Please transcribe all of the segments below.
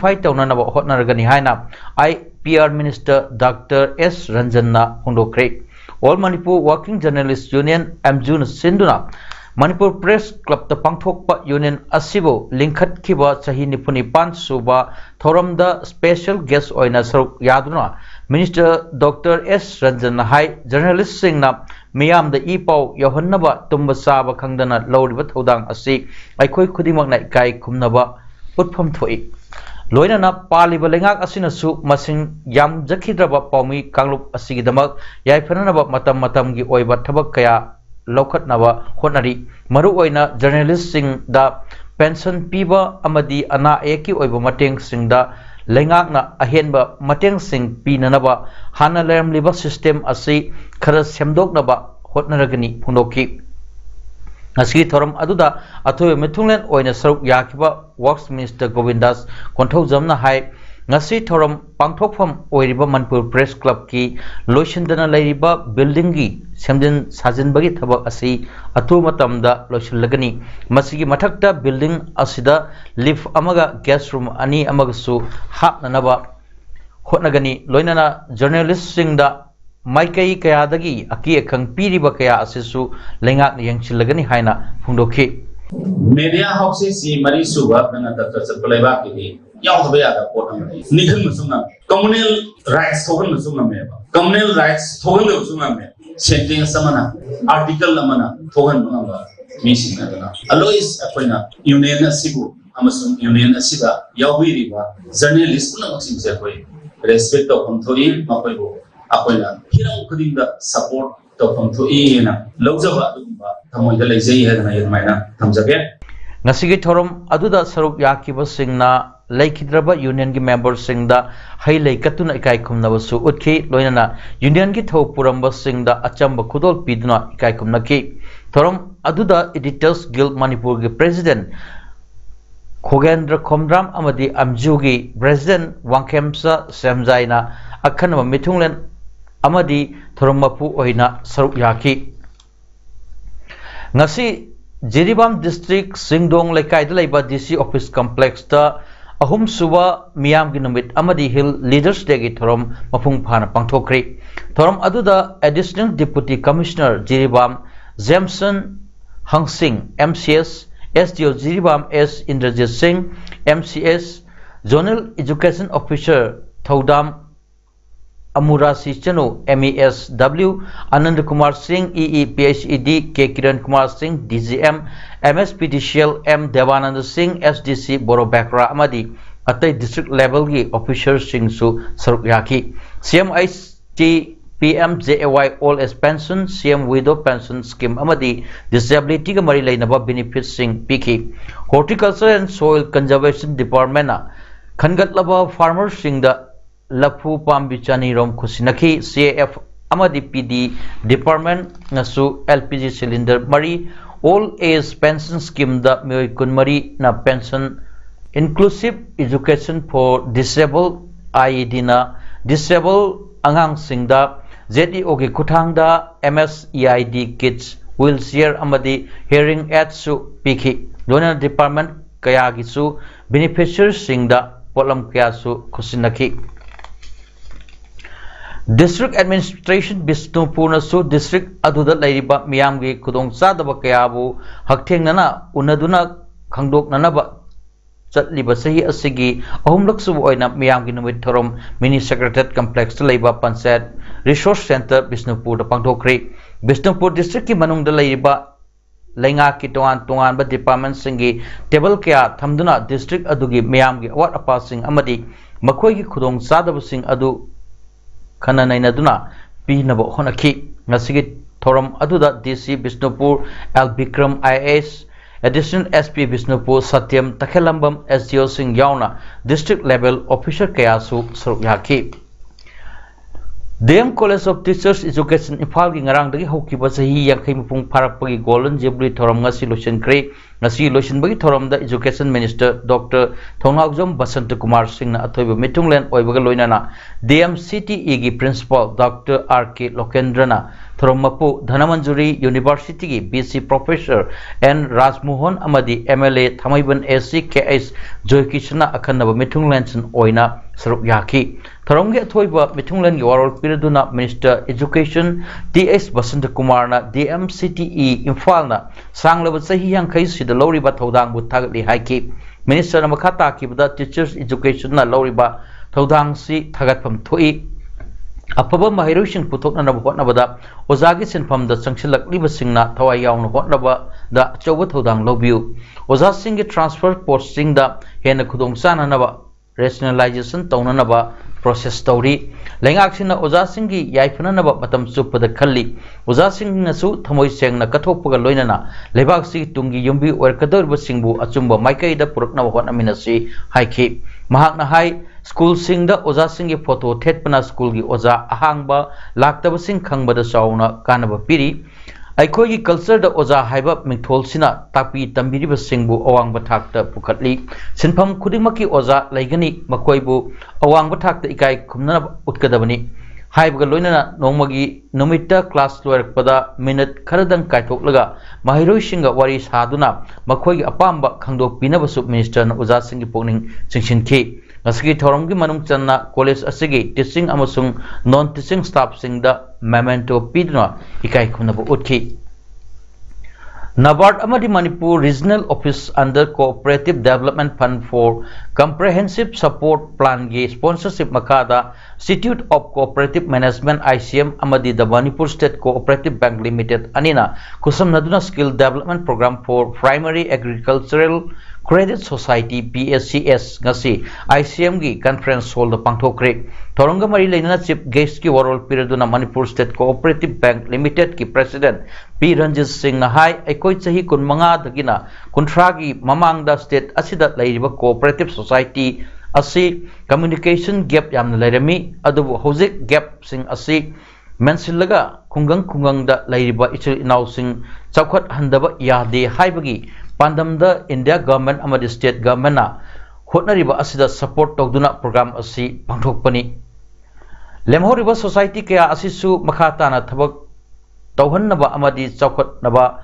fight taunanaba hotnaragani haina IPR Minister Dr. S. Ranjanna hondokre. All Manipur Working Journalists Union MJUN Sinduna Manipur Press Club the Pangthokpa Union Asibo Linkhat Kiba Sahi Nipuni Pan Suba Thoramda Special Guest Oina Saruk Yaduna Minister Dr. S. Ranjanna Hai Journalist Singna Miyam the Ipao Yohannaba Tumba Saba Kangdana Lowribat Hodang Asi Aikoi Kudimak Naikai Kumnaba Utpam Thoi Loinana Paliba Lengak Asinasu Masing Yam Jakidraba Paumi Kanglup Asigidamak Yaifanaba Matam Matamgi Oiba Tabakaya Lokat Nava Honari Maru Oina Journalist Sing da Pension Piba Amadi Ana Eki Oiba Mateng Sing da Lengak na Ahenba Mateng Sing Pinanaba Hana Lerm Liba System Asi Karas Semdok Naba Hotnaragani Punoki Nasi Thoram Aduda Atoy Metunglen Oina Saruk Yakiba Works Minister Govindas Konthau Jamna Hai Nasi Thoram Pangthokpham Oiriba Manipur Press Club ki Loishandana Lairiba Building gi Semjin Sajinbagi Thabak Asi Atu Matamda Loishallagani Masigi Mathakta Building Asida Lift Amaga Guest Room Ani Amagasu Hapnanaba Hotnagani Loinana Journalist Singda Maikai Kayadagi Aki Akang Piriba Kaya Asisu Lengak Yangchillagani Haina Fundoki Media houses si Mari Suba dengan Dr. Sepulaiba ini yang terbayar ada potong ini kan maksudnya communal rights thogan maksudnya apa communal rights thogan maksudnya apa sentence sama na article mana thogan mana missing ada alois apa na union asibu amasung union asiba yawi riba journalist pun maksudnya siapa respect to konthoi mapai bo apa na hirang kudinda support to konthoi na lojaba dumba thamoi da leijai hadana yadmaina thamjage Ngasigi Thoram Aduda Saruk Yakiba Singna Laikidraba Union ki member Singda Hai Laikatuna Ikai Kumnabasu Utki Loinana Union ki Thau Puramba Singda Achamba Kudol Piduna Ikai Kumnaki Thoram Aduda Editors Guild Manipur ki President Khogendra Khomdram Amadi Amjugi President Wangkemsa Semjaina Akhanaba Mithunglen Amadi Thorammapu Oina Saruk Yaki Ngasi Jiribam District Singdong Lekai Laiba DC Office Complex ta Ahum Suba Miyam Ginumit Amadi Hill Leaders Day Thoram Mapung Phana Pangthokri Thoram Aduda Additional Deputy Commissioner Jiribam Jameson Hangsing MCS SDO Jiribam S Indrajit Singh MCS Zonal Education Officer PAODAM Amurasi Chanu MESW Anand Kumar Singh EE PhD K Kiran Kumar Singh DGM MSPDCL M Devanand Singh SDC Borobakra Amadi Atai district level gi officers Singh Su Saruk Yaki CMIT PMJAY All as Pension CM Widow Pension Scheme Amadi Disability ga mari lainaba benefits Singh Piki Horticulture and Soil Conservation Department na Khangatlaba farmers Singh da Lapu Pambichani Rom Kusinaki CAF Amadi PD Department Nasu LPG cylinder Mari All Age Pension Scheme da Myoy Kunmari na pension Inclusive Education for Disabled IED na Disabled Angang Singda ZEO ge Kuthang da MSEID Kids Wheelchair Amadi Hearing Aids Su Piki Lona Department Kaya Gisu Beneficiaries Singda Polam Kaya Su Kusinaki District Administration Bisnupur Nasu District Aduda Lairiba Miyamgi Kudong Sadaba Kayabu Hakteng Nana Unaduna Kangdok Nanaba Chatliba Sahi Asigi Ahumlaksu Oina Miyamgi Numit Thoram Mini Secretariat Complex Laiba Pansat Resource Center Bisnupur the Pangthokri Bisnupur District ki Manung da Lairiba Lenga ki Tongan ba Department Singi Table Kaya Thamduna District Adugi Miyamgi Awat Apa Sing Amadi Makoi ki Kudong Sadaba Sing Adu Khana Nainaduna Pinabo Honaki Nasigi Thoram Aduda DC Bisnupur Al Bikram IS Additional SP Bisnupur Satyam Takhelambam SDO Singh Yauna District Level Officer Kayasu Saruyaki DM College of Teachers Education Imphal gi ngarang dagi haukiba sahi yakai mupung pharakpagi Golden Jubilee thoram ngasi lotion kre ngasi lotion bagi thoram da Education Minister Dr. Thongaujom Basant Kumar Singh na athoiba mitunglen oibaga loinana DMCTE gi Principal Dr. RK Lokendrana Thoromapu Dhanamanjuri University ki BC Professor N Rajmohan amadi MLA Thamaiban SC KS Joykishna akhanaba mithunglanchen oina saruk yaki Tharomge thoiba mithunglan warol piraduna Minister Education TS Basanta Kumar na DMCTE Imphal na sanglaba sahi yankai sida loriba thodang bu thagli haiki Minister Namakata kibda Teachers Education na loriba thodang si thagatpam thoi Apaba mahirusing putok na nabuhot na bada Ozagi sinpam da sangsilak libasing na thawai yaw na hot na ba da chawat hodang lobiu Ozasing ki transfer posting da hena kudong sana na ba rationalization tawna na ba process tawri Lengak sina Ozasing ki yaifana na ba matam supada khalli Ozasing na su thamoy seng na kathopaga loina na lebak si tungi yumbi or kador basing bu achumba maikai da purak na hot na minasi haiki Mahak na hai School sing da oza sing ki photo thet pana school ki oza ahang ba laktaba sing khang ba da sauna kanaba piri aikoi ki culture da oza haiba mingthol sina tapi tambiri ba sing bu awang ba thak ta pukhatli sinpham khuding maki oza laigani makoi bu awang ba thak ta ikai khumna utkadabani haiba loina na nongmagi numita class loirak pada minute kharadang kaitok laga mahiroi singa wari saduna makoi ki apamba khangdok pinaba sub minister na oza sing ki pokning singsinki Nasiki Thoromgi Manung Channa College Asigi teaching amasung non-teaching staff sing the memento pidna ikai kunabu utki. NABARD Amadi Manipur Regional Office under Cooperative Development Fund for Comprehensive Support Plan Gi sponsorship Makada Institute of Cooperative Management ICM Amadi the Manipur State Cooperative Bank Limited Anina Kusam Naduna Skill Development Program for Primary Agricultural Credit Society PSCS ngasi ICM gi conference hall da pangthokre Thoronga mari leina chief guest ki warol piraduna Manipur State Cooperative Bank Limited ki president P Ranjit Singh na hai ekoi chahi kun manga dagina kunthra gi mamang da state asida leiriba cooperative society asi communication gap yamna leirami adubu hojik gap sing asi mensilaga khungang da leiriba ichil inaw sing chawkhat handaba yade haibagi Pandamda India government amadi state government na hotnariba asida support tawduna program asi pangthokpani lemhoriba society kaya asisu makhata na thabak tawhannaba amadi chawkhatnaba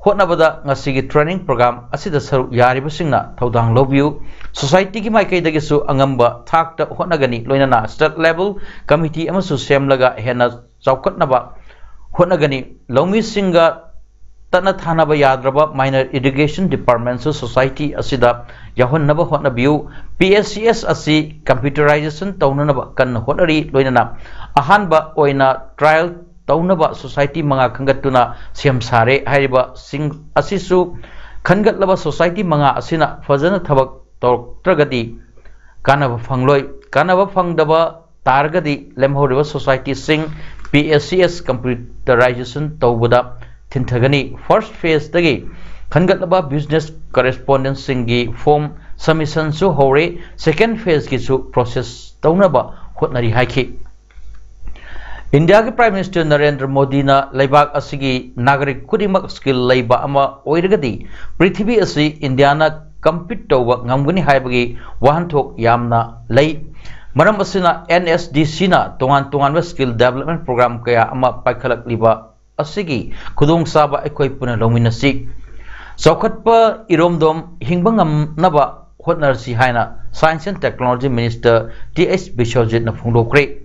hotnabada ngasigi training program asida saru yariba singna tawdang lobiu society ki maikai dagisu angamba thakta hotnagani loinana state level committee amasu semlaga hena chawkhatnaba hotnagani lomi singa Tana Thanaba Yadraba Minor Irrigation Department Society Asida Yahon Naba Hotnabu PSCS Asi Computerization Taunanaba Kan Honari Loinana Ahanba Oina Trial Taunaba Society Manga Kangatuna Siam Sare Hariba Sing Asisu Kangatlaba Society Manga Asina Fazana Tabak Tragadi Kanava Fangloi Kanava Fangdaba Targadi Lemhoriva Society Sing PSCS Computerization Taubuda Tinthagani first phase dagi khangatlaba business correspondence singi form submission su hore second phase ki su process taunaba hotnari haiki India ki Prime Minister Narendra Modi na laibak asigi nagarik kudimak skill laiba ama oiragadi prithvi asi India na compete tawba ngamgani haibagi wahanthok yamna lay maram asina NSDC na tongan skill development program kaya ama paikhalak liba asigi kudung saba ekoi puna lominasi sokhatpa iromdom hingbangam naba hotnarsi haina Science and Technology Minister TS Bishojit na phungdokre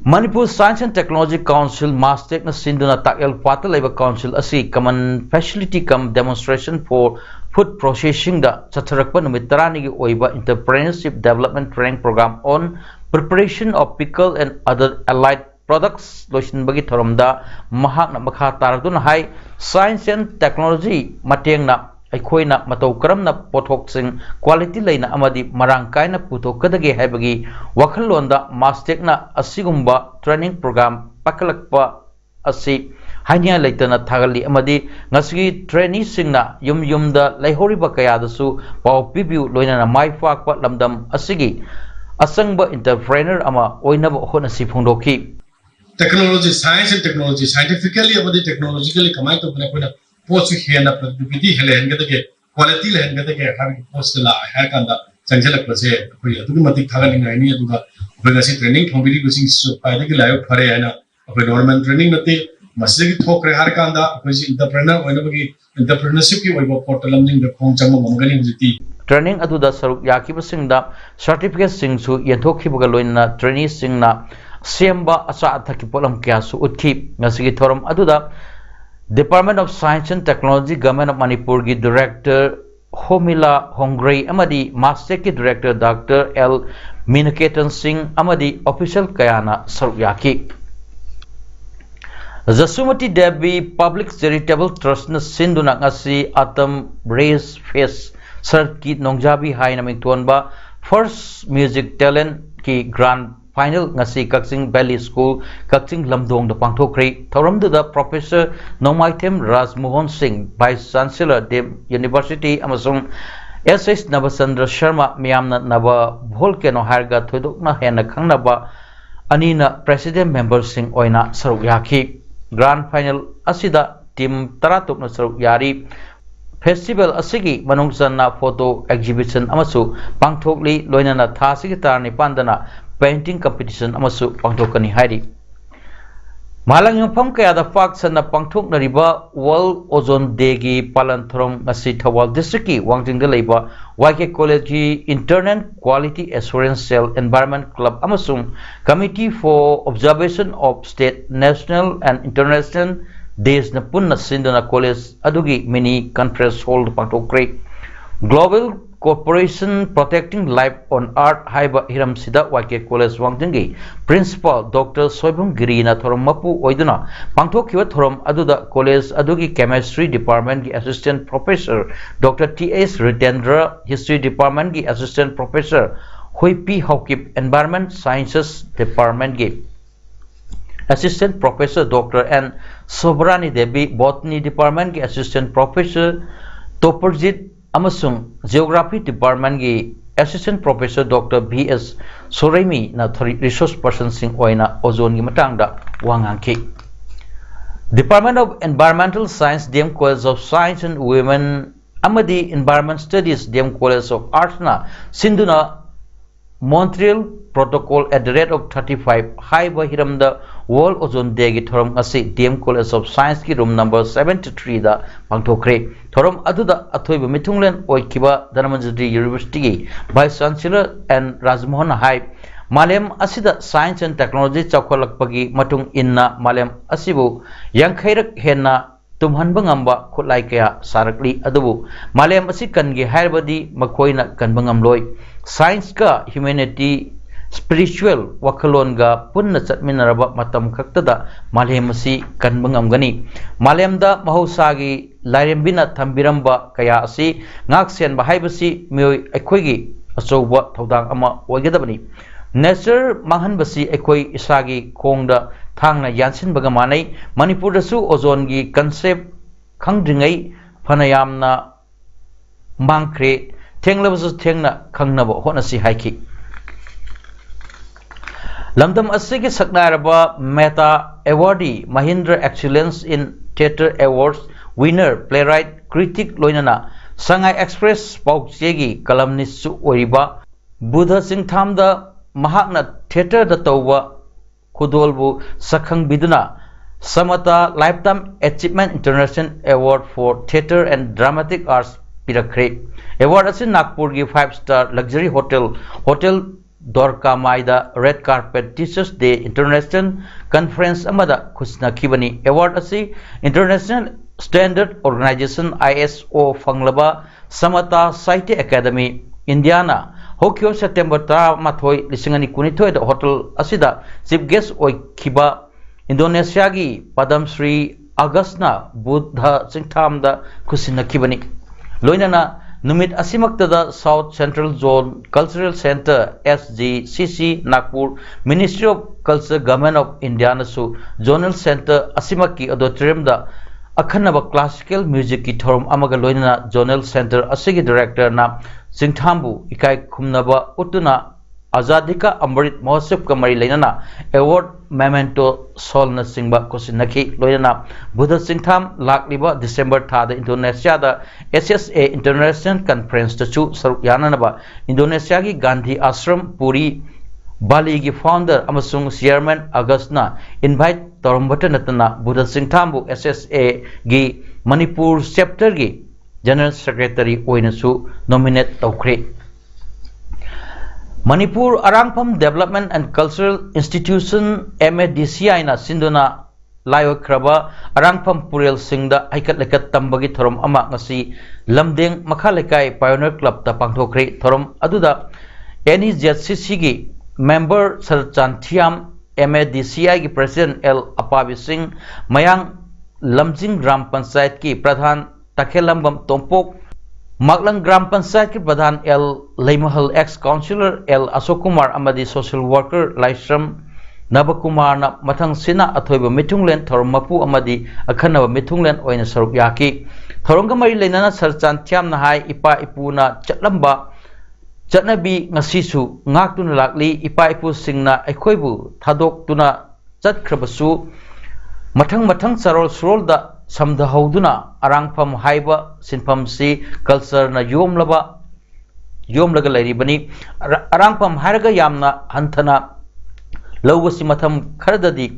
Manipur Science and Technology Council Mastek na sinduna takel pata laiba council asi common facility cum demonstration for food processing da chatharakpa numit tarani gi oiba entrepreneurship development training program on preparation of pickle and other allied products lotion bagi thoramda mahak na makha taradun hai science and technology mateng na aikoina matau karam na pothok sing quality leina amadi marang kaina puthok kadage haibagi wakhalonda mastek na asigumba training program pakalakpa asi hanya leitana thagali amadi ngasi trainee singna yumda laihoriba kaya dasu pau pibiu loina na mai fakpa lamdam asigi asangba entrepreneur ama oinaba hona si phungdoki technology, science and technology, scientifically about the technologically combined to put post here and productivity and get the quality and get the having post la hack and the Sanjala Plase, Matic Tagaling Rani, when I see training from using so I think live Parayana of a government training, masigi thokre har kanda koji entrepreneur oinabagi entrepreneurship ki oiba portal lamning da khong changma mamgani hujiti training aduda saruk yakibasingda certificate singsu yenthokhibaga loina trainees singna semba acha athaki polam kya su uthi ngasigi thoram aduda Department of Science and Technology Government of Manipur gi Director Homila Hongray amadi Master ki Director Dr. L Miniketan Singh amadi official kayana saruk yaki Zasumati Devi Public Charitable Trust na sinduna ngasi atam raise face circuit nongjabi hai naming tuanba first music talent ki grand final ngasi Kakching Valley School Kakching Lamdong da pangthokri thoram da Professor Nomaitem Rajmohan Singh Vice Chancellor Dev University amasung SS Nabasandra Sharma miyamna naba volcano harga thoidokna hena khangnaba anina president member sing oina saruk yaki grand final asida team taratokna saruk yari festival asigi manungsanna photo exhibition amasu pangthokli loinana thasigi tarni pandana painting competition amasu pangthokani hairi malang yongpham kaya da faksanna pangthoknariba world ozone day gi palan thorom ngasi Thawal district ki wangting da leiba YK college ki internal quality assurance cell environment club amasung committee for observation of state national and international days na punna sindana college adugi mini conference hall pangthokre global Corporation Protecting Life on Earth haiba hiram sida YK College wangtingi Principal Dr. Soibum Girina thorom mapu oiduna pangthokhiba thorom aduda college adugi Chemistry Department gi Assistant Professor Dr. T.S. Ritendra History Department gi Assistant Professor Hoipi Haukip Environment Sciences Department gi Assistant Professor Dr. N. Sobrani Devi Botany Department gi Assistant Professor Toperjit amasung Geography Department gi Assistant Professor Dr. B.S. Soraimi na resource person sing oina ozone gi matangda wangangki Department of Environmental Science DM College of Science and Women amadi Environment Studies DM College of Arts na sinduna Montreal Protocol at the rate of 35 high Bahiramda World Ozone Day gi thorom asi DM College of Science ki room number 73 da pangthokre thorom aduda athoiba mithunglen oikiba Dhanamandri University gi Vice Chancellor and Rajmohan Hai Malem asida Science and Technology chawkholakpagi matung inna Malem asibu yankairak henna tumhanba ngamba khutlai kaya sarakli adubu Malem asi kangi haibadi makhoina kanba ngamloi Science ka humanity spiritual wakalon ga punna chatminaraba matam khaktada malhem asi kanba ngamgani malemda mahosagi lairembina thambiramba kaya asi ngaksen ba haibasi mioi aikhoigi achoba thodang ama oigedabani nature manghanbasi aikoi isagi khongda thangna yansinbaga manai Manipur dasu ozone gi concept khangdringai phanayamna mangkhre thenglabsu thengna khangnaba honasi haiki Lamdam asigi saknaraba Meta Awardee Mahindra Excellence in Theatre Awards winner playwright critic loinana Shanghai Express Pauchegi columnist oriba Buddha Singh Thamda mahakna theatre da tawwa khudolbu sakhang biduna Samata Lifetime Achievement International Award for Theatre and Dramatic Arts pirakre award asin Nagpur gi 5-star luxury hotel Dorka Maida Red Carpet Teachers Day International Conference amada khusna khibani award asi International Standard Organization ISO fanglaba Samata Sahitya Academy Indiana Hokyo September 13 2012 da hotel asida chief guest oikhiba Indonesia gi Padam Sri Agastna Buddha Singtham da khusina khibani loinana numit asimaktada South Central Zone Cultural Center SGCC Nagpur Ministry of Culture Government of India nasu Zonal Center asimaki auditorium da akhanaba classical music ki thorum amaga loinana Zonal Center asigi director na Singthambu ikai khumnaba utuna Azadika Amrit Mahotsav Kamari Lainana Award Memento Solna Singba Kosinaki Loyana Buddha Singtham Lakliba December Thada Indonesia da SSA International Conference Tachu Saruk Yananaba Indonesia ki Gandhi Ashram Puri Bali ki founder amasung chairman Augustna invite तौरम्बट नतना बुध सिंथामबु SSA गी Manipur chapter गी general secretary ओइनसु nominate तौख्रे Manipur Arangpham development and cultural institution MADCI ना सिंधुना लायोख्रबा अरांगफम पुरेल सिंगदा आइकत लेकत तंबगी थरम अमा ngasi लमदेंग मखा लेकाय pioneer club ता पांगथोख्रे थरम अदुदा NEZCC गी मेंबर सरचांथियाम MADCI की प्रेसिडेंट L अपाबी सिंह मयांग लमजिंग ग्राम पंचायत की प्रधान तखेलंबम तोंपोक माकलंग ग्राम पंचायत के प्रधान L Lemhal ex councillor L Ashok Kumar अमदी सोशल वर्कर लाइश्रम नबकुमार ना मथंग सिना अथोइब मिथुंगलेन थोरम मपु अमदी अखनब मिथुंगलेन ओइन सरुक याकी थोरंग मरी लेना सरचान थियाम नहाय इपा इपुना चटलंबा चटनबी ngasisu ngaktuna lakli ipa ipu singna aikoibu thadoktuna chatkhrabasu mathang charol surol da samdahoduna arangpham haiba sinphamsi culture na yomlaga lairibani arangpham haraga yamna hanthana lawasi matham kharadadi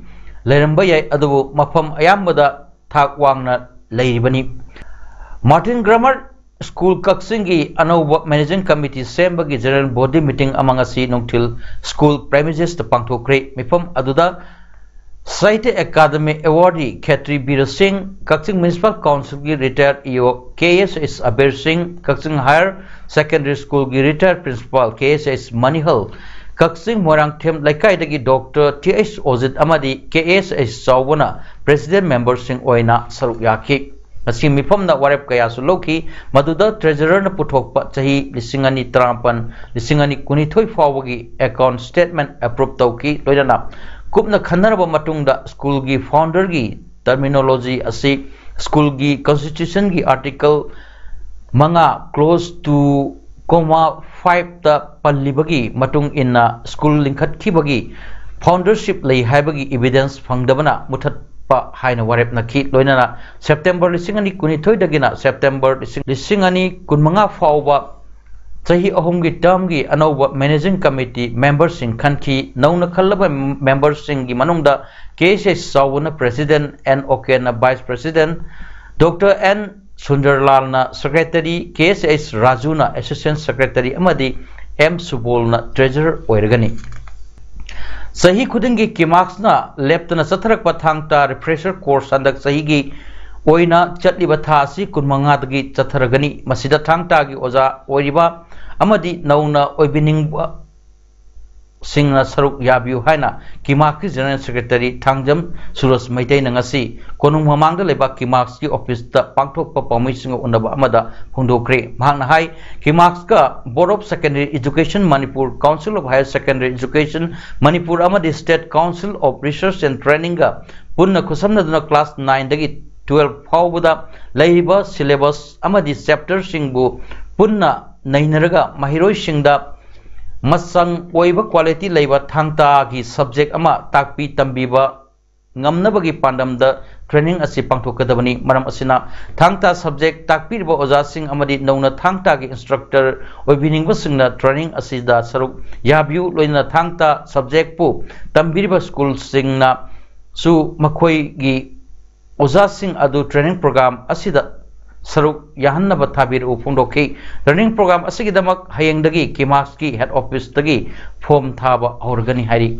lairamba yai adubu mafam ayambada thak wangna lairibani Martin Grammar School Kakching की अनौब managing committee सेम्ब की general body meeting अमंग असि नोंथिल school premises द पांगथोख्रे मिफम अदुदा Sahitya Akademi awardee Khetri Bir Singh Kakching municipal council की retired EO KSS Aber Singh Kakching higher secondary school की retired principal KSS Manihal Kakching Moirangthem लैकाइदगी डॉक्टर TH ओजित अमदी KSS चावना प्रेसिडेंट मेंबर सिंह ओइना सरुक याखी Asi mifam na warep kaya suloki maduda treasurer na puthokpa chahi lisingani trampan lisingani kunithoi fawagi account statement approve tauki loidana kupna khanaraba matungda school gi founder gi terminology asi school gi constitution gi article manga close to comma 5 ta pallibagi matung inna school linkhat khibagi foundership lei haibagi evidence phangdabana muthat हाइन वारेप नखी लोइना September लिसिंगनी कुनिथोय दगिना September लिसिंगनी कुनमंगा फावबा चही अहुमगी टर्मगी अनौब managing committee member Singh खनखी नौना खल्लब मेंबर सिंह की मनुंगदा KSS सावना प्रेसिडेंट NOK ना vice president doctor N Sundarlal ना सेक्रेटरी KSS राजू ना असिस्टेंट सेक्रेटरी अमदी M सुबोल ना ट्रेजरर ओइरगनी सही खुदिंगी किमार्क्स ना लेफ्टना सथरक पथांगता रिफ्रेशर कोर्स अंदक सही की ओइना चटलिबा थासी कुनमंगादगी चथरगनी मसिदा थांगतागी ओजा ओरिबा अमदी नौना ओइबिनिंग सिंगना सरुक याबियु हाइना किमार्क्स की जनरल सेक्रेटरी थांगजम सुरस मैतै नंगसी कोनुंग ममांगदा लेबा किमार्क्स की ऑफिस ता पांगथोकपा पाउमिसिंग उनबा अमदा फोंदोक्रे मांगना हाई किमार्क्स का board of secondary education Manipur council of higher secondary education Manipur अमदी state council of research and training का पुन्ना खुसमनदना क्लास 9 दगी 12 फावबदा लैरिबा सिलेबस अमदी चैप्टर सिंगबु पुन्ना नैनरगा महिरोय सिंगदा मसंग ओइबा क्वालिटी लेबा थांगता की सब्जेक्ट अमा ताकपी तंबीबा ngamnabagi pandamda training asi pangthokadabani maram asina thangta subject takpirba oja sing amadi nauna thangta gi instructor oibiningba singna training asi da saruk yabiu loina thangta subject pu tambirba school singna su makhoi gi oja sing adu training program asida saruk yahanna bathabir upungdoki learning program asigi damak hayengdagi kimas ki head office dagi form thaba horgani hari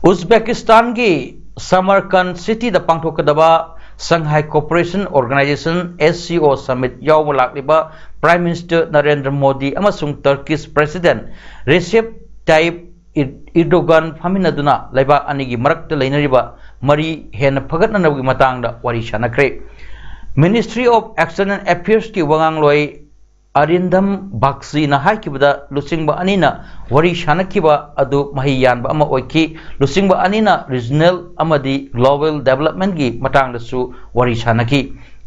Uzbekistan की Samarkand city द पांगथोकदबा Shanghai cooperation organisation SCO summit याव लाक्लिबा prime minister Narendra Modi अमसुंग Turkish president Recep Tayyip Erdogan फामिनदुना लेबा अनिगी मरक्त लेनरिबा मरी हेन फगतननबगी मतांगदा वारी सानख्रे मिनिस्ट्री ऑफ एक्सटर्नल अफेयर्स की वंगांगलोई अरिंदम बाक्सी नाहाइकिबदा लुसिंगबा अनिना वरी शानकिबा अदु महियानबा अमा ओइकी लुसिंगबा अनिना रीजनल अमदी ग्लोबल डेवलपमेंट की मतांगदसु वरी शानकी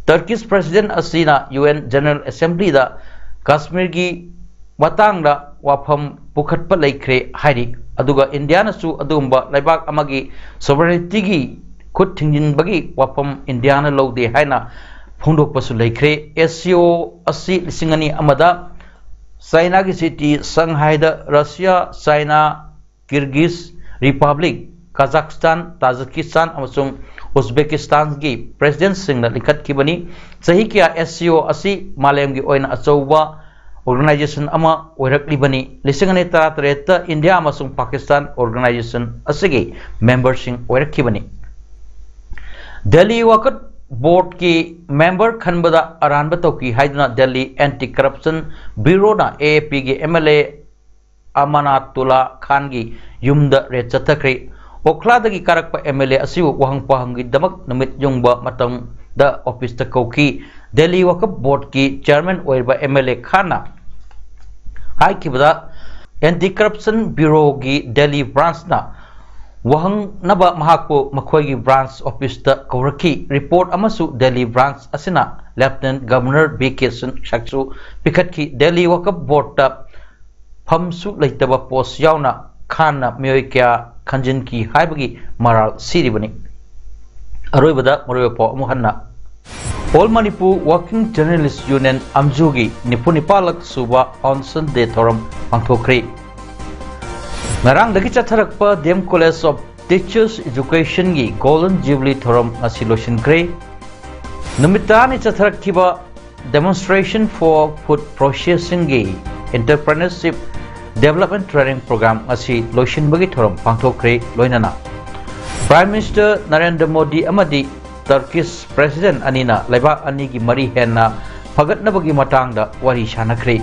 टर्किश प्रेसिडेंट असिना UN जनरल असेंबली दा कश्मीर की मतांगदा वाफम पुखटपा लेख्रे हाइरि अदुगा इंडियानसु अदुंबा लेबाक अमगी सोवरेनिटी की खुद थिंजिनबगी वाफम इंडियाना लौदे हाइना फोंदोकपसु लेख्रे SCO असि लिसिंगनी अमदा चाइना की city Shanghai the Russia China Kyrgyz Republic Kazakhstan, Tajikistan amasung Uzbekistan gi president singna likhat kibani sahi kya SCO asi malem gi oina achouba organization ama oiraklibani lisingane tara India amasung Pakistan organization asigi member sing oirakibani Delhi Waqf Board ki member khanbada aranba toki haidna Delhi Anti Corruption Bureau na AAP gi MLA Amanatullah Khan gi yumda re chathakri Okla dagi karakpa MLA asiu wahang pahang gi damak namit jungba matang da office ta kauki Delhi Waqf Board ki chairman oirba MLA Khana hai kibada Anti Corruption Bureau gi Delhi branch na wahang naba mahakpo makhoi gi branch office ta kauraki report amasu Delhi branch asina Lieutenant Governor BK Shaksu pikhat ki Delhi Waqf Board ta phamsu leitaba post yauna Khana myoi kya Khanjin ki haibagi maral siribani aroibada moroipo amuhanna All Manipur Working Journalists Union Amjugi Nipunipalak Suba Onsen De Thoram Pangthokri Ngarang dagi chatharakpa DM College of Teachers Education gi Golden Jubilee Thoram Asiloshin Kre Numitani chatharakkiba Demonstration for Food Processing gi Entrepreneurship Development Training Program asi loishin bagi thoram pangthokre loinana Prime Minister Narendra Modi amadi Turkish President anina laibak ani gi mari henna phagatna bagi matangda wari sanakre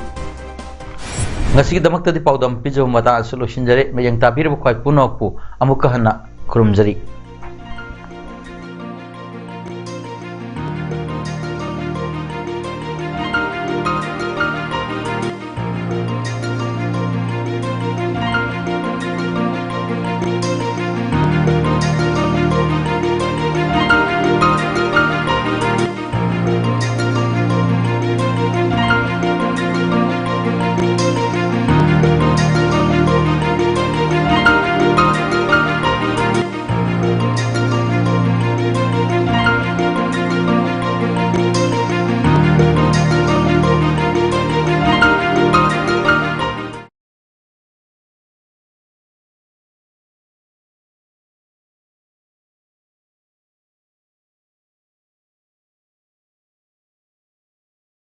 ngasi damakta di paudam pijo mata solution jare mayang tabir bu khoi punokpu amuka hana kurumjari